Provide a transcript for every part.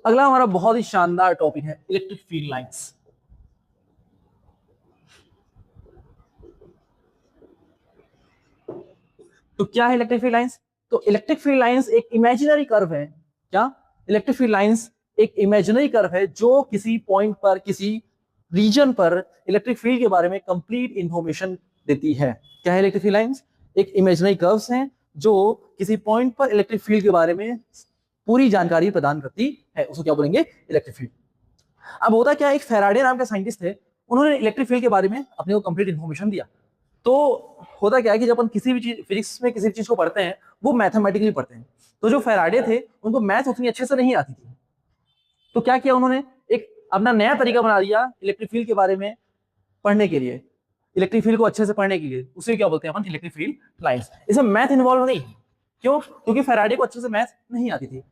अगला हमारा बहुत ही शानदार टॉपिक है इलेक्ट्रिक फील्ड लाइंस। तो क्या है इलेक्ट्रिक फील्ड लाइंस? तो इलेक्ट्रिक फील्ड लाइंस एक इमेजिनरी कर्व है। क्या? इलेक्ट्रिक फील्ड लाइंस एक इमेजिनरी कर्व है जो किसी पॉइंट पर, किसी रीजन पर इलेक्ट्रिक फील्ड के बारे में कंप्लीट इंफॉर्मेशन देती है। क्या है इलेक्ट्रिक फील्ड लाइंस? एक इमेजिनरी कर्व्स हैं जो किसी पॉइंट पर इलेक्ट्रिक फील्ड के बारे में पूरी जानकारी प्रदान करती है, उसको क्या बोलेंगे? Electric field. अब होता क्या, एक फैराडे नाम के साइंटिस्ट थे, उन्होंने इलेक्ट्रिक फील्ड के बारे में अपने को कंप्लीट इंफॉर्मेशन दिया। तो होता क्या है कि जब अपन किसी भी चीज, फिजिक्स में किसी भी चीज को पढ़ते हैं वो मैथमेटिकली पढ़ते हैं। तो जो फैराडे थे उनको मैथ उतनी अच्छे से नहीं आती थी, तो क्या किया उन्होंने, एक अपना नया तरीका बना दिया इलेक्ट्रिक फील्ड के बारे में पढ़ने के लिए, इलेक्ट्रिक फील्ड को अच्छे से पढ़ने के लिए। उसे क्या बोलते हैं अपन? Electric field lines. इसमें मैथ इन्वॉल्व नहीं। क्यों? क्योंकि फैराडे को अच्छे से मैथ नहीं आती थी।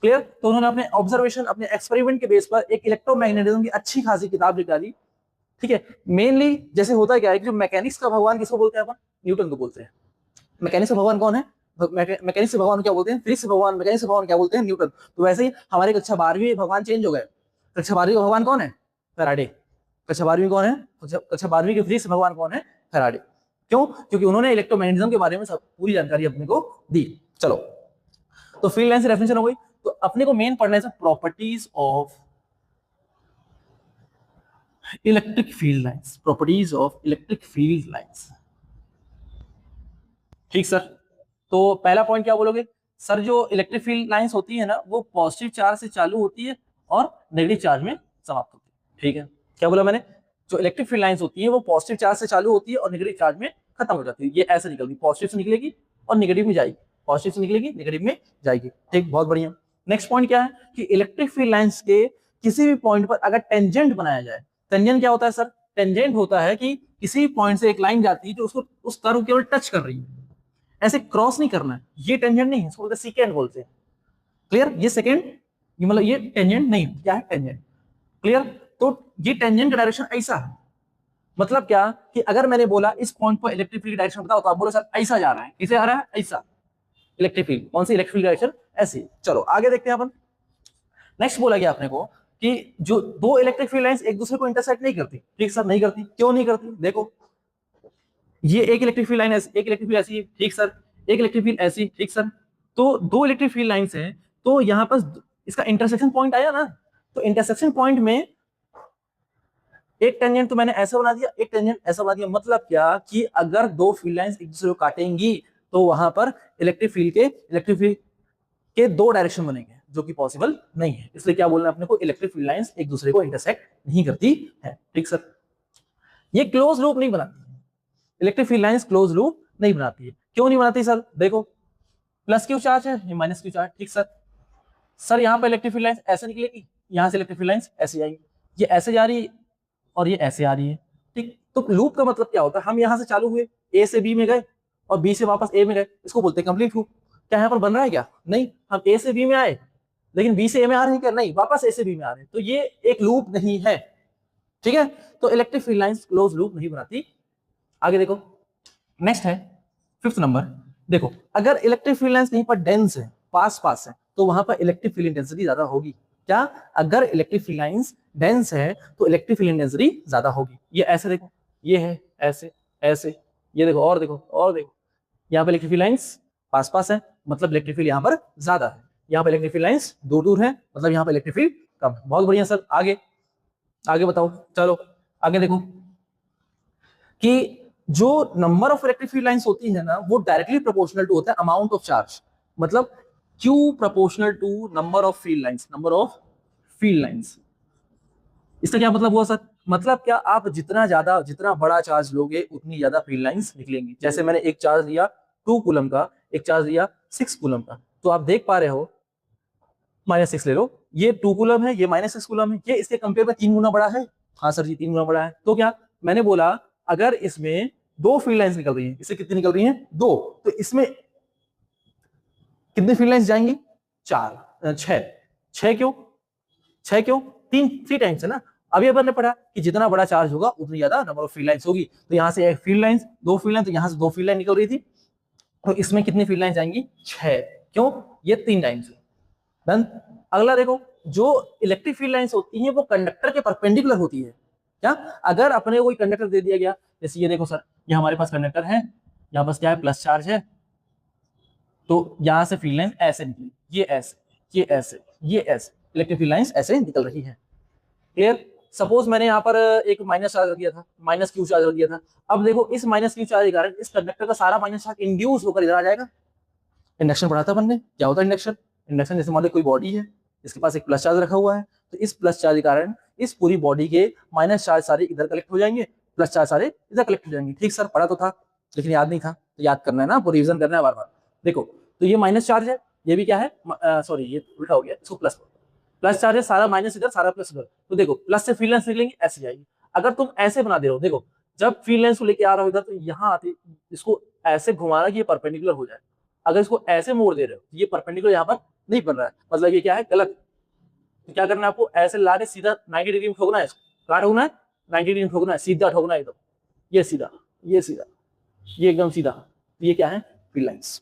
क्लियर? तो उन्होंने अपने ऑब्जर्वेशन, अपने एक्सपेरिमेंट के बेस पर एक इलेक्ट्रोमैग्नेटिज्म की अच्छी खासी किताब निकाली। ठीक है, मेनली जैसे होता क्या है कि जो मैकेनिक्स का भगवान किसको बोलते हैं अपन? न्यूटन को बोलते हैं। मैकेनिक्स का भगवान कौन है? मैकेनिक्स के भगवान क्या बोलते हैं? फिजिक्स के भगवान, मैकेनिक्स के भगवान क्या बोलते हैं? न्यूटन। तो वैसे ही हमारे कक्षा 12वीं भगवान चेंज हो गए। कक्षा 12वीं का भगवान कौन है? फैराडे। कक्षा 12वीं कौन है? कक्षा 12वीं के फिजिक्स भगवान कौन है? फैराडे। क्यों? क्योंकि उन्होंने इलेक्ट्रोमैग्नेटिज्म के बारे में सब पूरी जानकारी अपने को दी। चलो, तो फील्ड लाइन से डेफिनेशन हो गई। तो अपने को मेन पढ़ना है properties of electric field lines. Properties of electric field lines. ठीक सर। तो पहला पॉइंट क्या बोलोगे सर? जो इलेक्ट्रिक फील्ड लाइंस होती है ना, वो पॉजिटिव चार्ज से चालू होती है और नेगेटिव चार्ज में समाप्त होती है। ठीक है, क्या बोला मैंने? जो इलेक्ट्रिक फील्ड लाइंस होती है वो पॉजिटिव चार्ज से चालू होती है और नेगेटिव चार्ज में खत्म हो जाती है। ये ऐसे निकलती, पॉजिटिव से निकलेगी और नेगेटिव में जाएगी, पॉजिटिव से निकलेगी नेगेटिव में जाएगी। ठीक, बहुत बढ़िया। नेक्स्ट पॉइंट क्या है कि इलेक्ट्रिक फील्ड लाइंस के किसी भी पॉइंट पर अगर टेंजेंट बनाया जाए। टेंजेंट क्या होता है सर? टेंजेंट होता है कि किसी पॉइंट से एक लाइन जाती है जो उसको, उस कर्व केवल टच कर रही है, ऐसे क्रॉस नहीं करना है। ये टेंजेंट नहीं है, इसको बोलते हैं सेकेंड बोलते हैं। क्लियर? ये सेकेंड, ये मतलब ये टेंजेंट नहीं। क्या है? टेंजेंट। क्लियर? तो ये टेंजेंट का डायरेक्शन ऐसा है। मतलब क्या कि अगर मैंने बोला इस पॉइंट पर इलेक्ट्रिक फील्ड डायरेक्शन बताओ, तो आप बोलो सर ऐसा जा रहा है। किसे आ रहा है? ऐसा। इलेक्ट्रिक फील्ड कौन सी? इलेक्ट्रिक फील्ड डायरेक्शन ऐसी। चलो आगे देखते हैं अपन। नेक्स्ट बोला गया अपने को कि जो दो इलेक्ट्रिक फील्ड लाइंस एक दूसरे को इंटरसेक्ट नहीं करती। ठीक सर, नहीं करती। क्यों नहीं करती? देखो, ये एक इलेक्ट्रिक फील्ड लाइन, एक इलेक्ट्रिक फील्ड ऐसी है। ठीक सर। एक इलेक्ट्रिक फील्ड ऐसी। ठीक सर। तो दो इलेक्ट्रिक फील्ड लाइंस हैं, तो यहां पर इसका इंटरसेक्शन पॉइंट आया ना, तो इंटरसेक्शन पॉइंट में एक टेंजेंट तो मैंने ऐसा बना दिया, एक टेंजेंट ऐसा बना दिया। मतलब क्या कि अगर दो फील्ड लाइंस एक दूसरे को काटेंगी तो वहां पर इलेक्ट्रिक फील्ड के दो डायरेक्शन बनेंगे, जो कि पॉसिबल नहीं है। इसलिए क्या बोलना है अपने को? इलेक्ट्रिक फील्ड लाइंस एक दूसरे को इंटरसेक्ट नहीं करती है। ठीक सर। ये क्लोज लूप नहीं बनाती, electric field lines close loop नहीं बनाती है। क्यों नहीं बनाती सर? देखो, प्लस क्यू चार्ज है, ये माइनस क्यू चार्ज। ठीक सर। सर यहाँ पर इलेक्ट्रिक फील्ड लाइंस ऐसे निकलेगी, यहाँ से इलेक्ट्रिक फील्ड लाइंस ऐसे जाएंगी, ये ऐसे जा रही है और ये ऐसे आ रही है। ठीक, तो लूप का मतलब क्या होता है? हम यहाँ से चालू हुए, ए से बी में गए और बी से वापस ए में गए, इसको बोलते हैं कंप्लीट लूप। क्या यहाँ पर बन रहा है क्या? नहीं। हम ए से बी में आए लेकिन बी से ए में आ रहे हैं क्या? नहीं, वापस ए से बी में आ रहे हैं। तो ये एक लूप नहीं है। ठीक है, तो electric field lines close loop नहीं बनाती। आगे देखो, नेक्स्ट है 5th नंबर। देखो, अगर इलेक्ट्रिक फील्ड लाइंस कहीं पर डेंस है, पास पास है, तो वहां पर इलेक्ट्रिक फील्ड इंटेंसिटी ज्यादा होगी। क्या? अगर इलेक्ट्रिक फील्ड लाइंस डेंस है तो इलेक्ट्रिक फील्ड इंटेंसिटी ज्यादा होगी। ये ऐसे देखो, ये है ऐसे ऐसे, ये देखो और देखो और देखो, यहाँ पे इलेक्ट्रिक फील्ड लाइंस पास पास है, मतलब इलेक्ट्रिक फील्ड यहाँ पर ज्यादा है। यहाँ पे इलेक्ट्रिक फील्ड लाइंस दूर दूर है, मतलब यहाँ पे इलेक्ट्रिक फील्ड कम है। बहुत बढ़िया सर। आगे आगे बताओ। चलो आगे देखो कि जो number of electric field lines होती है ना, वो डायरेक्टली प्रोपोर्शनल टू होता है अमाउंट ऑफ चार्ज। मतलब Q proportional to number of field lines, number of field lines. इसका क्या मतलब हुआ सर? मतलब क्या, आप जितना बड़ा चार्ज लोगे उतनी ज्यादा फील्ड लाइंस निकलेंगी। जैसे मैंने एक चार्ज लिया 2 कूलम का, एक चार्ज लिया 6 कूलम का, तो आप देख पा रहे हो, -6 ले लो, ये 2 कूलम है, ये -6 कूलम है, ये इसके कंपेयर में 3 गुना बड़ा है। हाँ सर जी, 3 गुना बड़ा है। तो क्या मैंने बोला, अगर इसमें दो फील्ड लाइंस निकल रही हैं, इससे कितनी निकल रही हैं? 2, तो इसमें कितनी फील्ड लाइंस जाएंगी? 4 6 क्यों? 6 क्यों? 3 टाइम्स है ना। अभी अपन ने पढ़ा कि जितना बड़ा चार्ज होगा उतनी ज्यादा नंबर ऑफ फील्ड लाइंस होगी। तो यहाँ से एक फील्ड लाइंस, दो फील्ड लाइन, तो यहाँ से 2 फील्ड लाइन निकल रही थी, तो इसमें कितनी फील्ड लाइन जाएंगी? 6। क्यों? ये 3 टाइम्स है। डन। अगला देखो, जो इलेक्ट्रिक फील्ड लाइंस होती हैं वो कंडक्टर के परपेंडिकुलर होती है। क्या? अगर अपने को कोई कंडक्टर दे दिया गया, जैसे ये देखो सर, ये हमारे पास कंडक्टर है, यहाँ पास क्या है, प्लस चार्ज है, तो यहाँ से फील्ड लाइन ऐसे निकली, ये ऐसे, ये ऐसे, ये ऐसे, इलेक्ट्रिक फील्ड लाइंस ऐसे निकल रही है। क्लियर? सपोज मैंने यहाँ पर एक माइनस चार्ज रख दिया था, माइनस क्यू चार्ज रख दिया था। अब देखो इस माइनस क्यू चार्ज के कारण इस कंडक्टर का सारा माइनस चार्ज इंड्यूस होकर इधर आ जाएगा। इंडक्शन पढ़ा था बनने, क्या होता है इंडक्शन? इंडक्शन जैसे मान लो कोई बॉडी है, इसके पास एक प्लस चार्ज रखा हुआ है, तो इस प्लस चार्ज के कारण इस पूरी बॉडी के माइनस चार्ज सारे इधर कलेक्ट हो जाएंगे, प्लस चार्ज सारे इधर कलेक्ट हो जाएंगे। ठीक सर, पढ़ा तो था लेकिन याद नहीं था, तो याद करना है ना, रिविजन करना है बार बार। देखो, तो ये माइनस चार्ज है, ये भी क्या है, सॉरी ये उल्टा हो गया, इसको प्लस, प्लस चार्ज है, सारा माइनस इधर, सारा प्लस इधर। तो देखो प्लस से फील्ड लाइंस निकलेंगे, ऐसे जाएगी। अगर तुम ऐसे बना दे रहे हो, देखो जब फील्ड लाइंस को लेके आ रहा हो इधर, तो यहाँ आते इसको ऐसे घुमाना कि ये परपेंडिकुलर हो जाए। अगर इसको ऐसे मोड़ दे रहे हो, ये परपेंडिकुलर यहाँ पर नहीं बन रहा है, मतलब ये क्या है, गलत। तो क्या करना है आपको, ऐसे ला के सीधा 90 डिग्री में ठोकना है, कहाँ ठोकना है, 90 डिग्री में ठोकना है, सीधा ठोकना है एकदम, ये सीधा, ये सीधा, ये एकदम सीधा। तो ये क्या है, फील्ड लाइंस।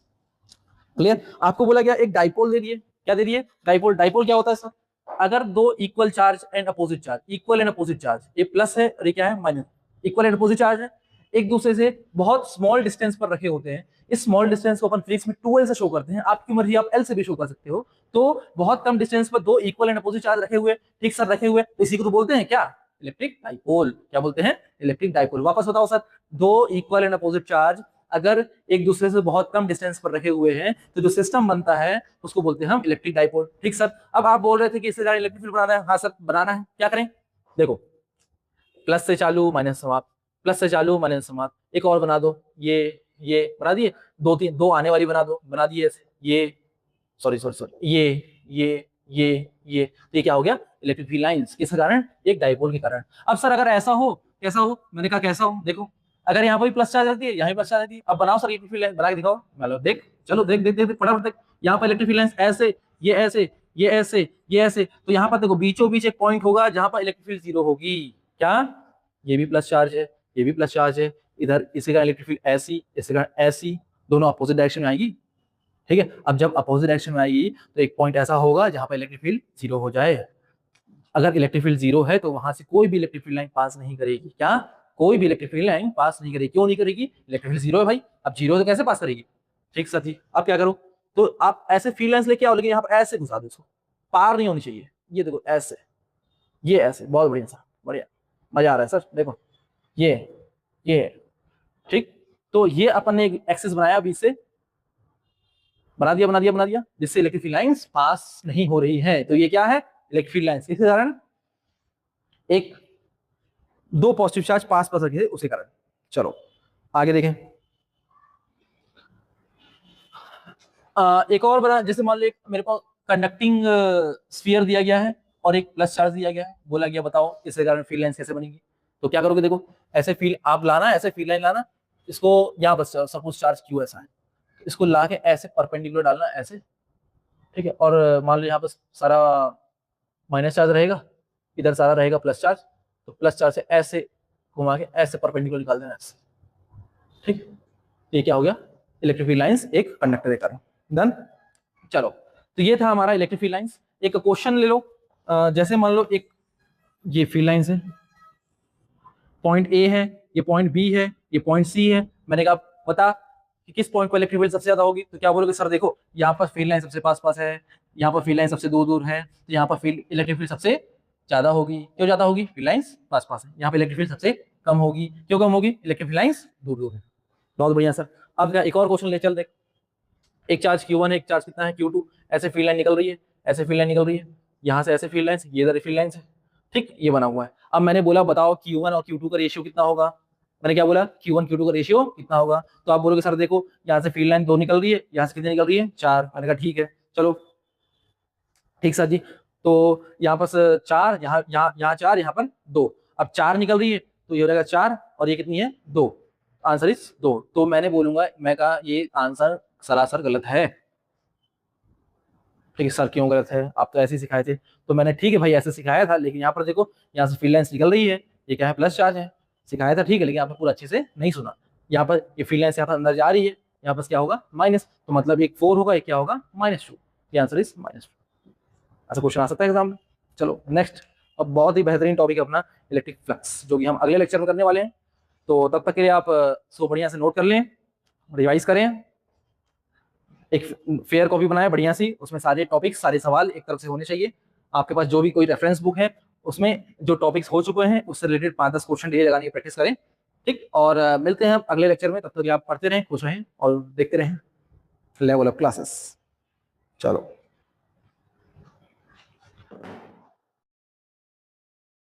क्लियर? आपको बोला गया एक डाइपोल दे दिए, क्या दे दिए, डाइपोल। डाइपोल क्या होता है सर? अगर दो equal charge and opposite charge, equal and opposite charge, ये प्लस है और ये क्या है, minus, equal and opposite charge है, एक दूसरे से बहुत स्मॉल डिस्टेंस पर रखे होते हैं। इस स्मॉल डिस्टेंस को अपन फिजिक्स में 2L से शो करते हैं, आपकी मर्जी, आप L से भी शो कर सकते हो। तो बहुत कम डिस्टेंस पर दो इक्वल एंड अपोजिट चार्ज रखे हुए, ठीक सर, रखे हुए, तो इसी को तो बोलते हैं क्या, इलेक्ट्रिक डाइपोल। क्या बोलते हैं, इलेक्ट्रिक डाइपोल। वापस बताओ सर, दो इक्वल एंड अपोजिट चार्ज अगर एक दूसरे से बहुत कम डिस्टेंस पर रखे हुए हैं, तो जो सिस्टम बनता है उसको बोलते हैं हम इलेक्ट्रिक डाइपोल। ठीक सर। अब आप बोल रहे थे कि इससे ज्यादा इलेक्ट्रिक फील्ड बनाना है, हाँ सर बनाना है, क्या करें, देखो प्लस से चालू माइनस समाप्त, प्लस से चालू माइनस समाप्त, एक और बना दो, ये बना दिए, दो तीन, दो आने वाली बना दो, बना दिए ऐसे, ये सॉरी सॉरी सॉरी, ये तो ये क्या हो गया, इलेक्ट्रिक फील्ड लाइंस। किस कारण, एक डाइपोल के कारण। अब सर अगर ऐसा हो, कैसा हो, मैंने कहा कैसा हो, देखो अगर यहाँ पर प्लस चार्ज रहती है, यहाँ भी प्लस चार्ज रहती है, अब बनाओ सर इलेक्ट्रिक फील्ड लाइन, बना के दिखाओ, मतलब देख, चलो देख देख देख फटाफट देख, यहाँ पर इलेक्ट्रिक फील्ड लाइंस ऐसे, ये ऐसे, ये ऐसे, ये ऐसे, तो यहाँ पर देखो बीचों बीच एक पॉइंट होगा जहां पर इलेक्ट्रिक फील्ड जीरो होगी। क्या? ये भी प्लस चार्ज है, ये भी प्लस चार्ज है, इधर इसी का इलेक्ट्रिक फील्ड ऐसी, इसी का ऐसी, दोनों अपोजिट डायरेक्शन में आएगी। ठीक है, अब जब अपोजिट डायरेक्शन में आएगी तो एक पॉइंट ऐसा होगा जहां पर इलेक्ट्रिक फील्ड जीरो हो जाए। अगर इलेक्ट्रिक फील्ड जीरो है तो वहां से कोई भी इलेक्ट्रिक फील्ड लाइन पास नहीं करेगी। क्या? कोई भी इलेक्ट्रिक फील्ड लाइन पास नहीं करेगी। क्यों नहीं करेगी? इलेक्ट्रिक फील्ड जीरो है भाई, अब जीरो तो कैसे पास करेगी। ठीक सर जी, अब क्या करो, तो आप ऐसे फील्ड लाइंस लेके आओ, लेकिन यहाँ पर ऐसे घुसा दो, इसको पार नहीं होनी चाहिए। ये देखो ऐसे, ये ऐसे, बहुत बढ़िया सर, बढ़िया, मजा आ रहा है सर। देखो ये ठीक, तो ये अपन ने एक एक्सेस बनाया अभी से, बना दिया, जिससे इलेक्ट्रिक फील्ड लाइंस पास नहीं हो रही है। तो ये क्या है, इलेक्ट्रिक फील्ड लाइंस। इसके कारण एक दो पॉजिटिव चार्ज पास रखे, उसके कारण। चलो आगे देखें। एक और बना, जैसे मान लो मेरे पास कंडक्टिंग स्फीयर दिया गया है और एक प्लस चार्ज दिया गया है, बोला गया बताओ इसके कारण फील्ड लाइंस कैसे बनेगी। तो क्या करोगे, देखो ऐसे फील्ड आप लाना, ऐसे फील्ड लाइन लाना, इसको यहाँ बस सपोज चार्ज क्यू ऐसा है, इसको ला के ऐसे परपेंडिकुलर डालना ऐसे, ठीक है, और मान लो यहाँ पर सारा माइनस चार्ज रहेगा, इधर सारा रहेगा प्लस चार्ज, तो प्लस चार्ज से ऐसे घुमा के ऐसे परपेंडिकुलर निकाल देना ऐसे। ठीक, ये क्या हो गया, इलेक्ट्रिक फील्ड लाइंस एक कंडक्टर के कारण। डन। चलो, तो ये था हमारा इलेक्ट्रिक फील्ड लाइंस। एक क्वेश्चन ले लो, जैसे मान लो एक ये फील्ड लाइंस है, पॉइंट ए है, ये पॉइंट बी है, ये पॉइंट सी है। मैंने कहा पता कि किस पॉइंट पर इलेक्ट्रिक फील्ड सबसे ज्यादा होगी, तो क्या बोलोगे, सर देखो यहाँ पर फील्ड लाइन सबसे पास है, यहाँ पर फील्ड लाइन सबसे दूर दूर है, तो यहाँ पर फील्ड इलेक्ट्रिक फील्ड सबसे ज्यादा होगी। क्यों ज्यादा होगी, फील्ड लाइंस पास है। यहाँ पर इलेक्ट्रिक फील्ड सबसे कम होगी, क्यों कम होगी, इलेक्ट्रिक फील्ड लाइंस दूर दूर है। बहुत बढ़िया सर। अब एक और क्वेश्चन ले चल देख, एक चार्ज Q1 है, एक चार्ज कितना है Q2, ऐसे फील्ड लाइन निकल रही है, ऐसे फील्ड लाइन निकल रही है, यहाँ से ऐसे फील्ड लाइंस, ये इधर फील्ड लाइंस है, ठीक, ये बना हुआ है। अब मैंने बोला बताओ Q1 और Q2 का रेशियो कितना होगा। मैंने क्या बोला, Q1 Q2 का रेशियो कितना होगा। तो आप बोलोगे सर देखो यहाँ से फील्ड लाइन 2 निकल रही है, यहाँ से कितनी निकल रही है, 4। मैंने कहा ठीक है, चलो ठीक सर जी। तो यहाँ पर 4, यहाँ 4, यहाँ पर 2। अब 4 निकल रही है तो ये हो जाएगा 4, और ये कितनी है, 2। Answer is 2। तो मैंने बोलूंगा, मैं कहा ये आंसर सरासर गलत है। ठीक है सर, क्यों गलत है, आप तो ऐसे ही सिखाए थे। तो मैंने ठीक है भाई ऐसे सिखाया था, लेकिन यहाँ पर देखो यहाँ से फील्ड लाइंस निकल रही है, ये क्या है, प्लस चार्ज है, सिखाया था ठीक है, लेकिन यहाँ पर पूरा अच्छे से नहीं सुना। यहाँ पर ये फील्ड लाइंस यहाँ पर अंदर जा रही है, यहाँ पर क्या होगा, माइनस, तो मतलब एक 4 होगा, एक क्या होगा, -2। ये आंसर इज -2। ऐसा क्वेश्चन आ सकता है एग्जाम में। चलो नेक्स्ट, अब बहुत ही बेहतरीन टॉपिक है अपना इलेक्ट्रिक फ्लक्स, जो कि हम अगले लेक्चर में करने वाले हैं। तो तब तक के लिए आप सो बढ़िया से नोट कर लें, रिवाइज करें, एक फेयर कॉपी बनाएं बढ़िया सी, उसमें सारे टॉपिक्स सारे सवाल एक तरफ से होने चाहिए। आपके पास जो भी कोई रेफरेंस बुक है उसमें जो टॉपिक्स हो चुके हैं उससे रिलेटेड 5-10 क्वेश्चन डेली लगाने की प्रैक्टिस करें। ठीक, और मिलते हैं अगले लेक्चर में। तब तक आप पढ़ते रहें, खुश रहें और देखते रहें लेवल अप क्लासेस। चलो।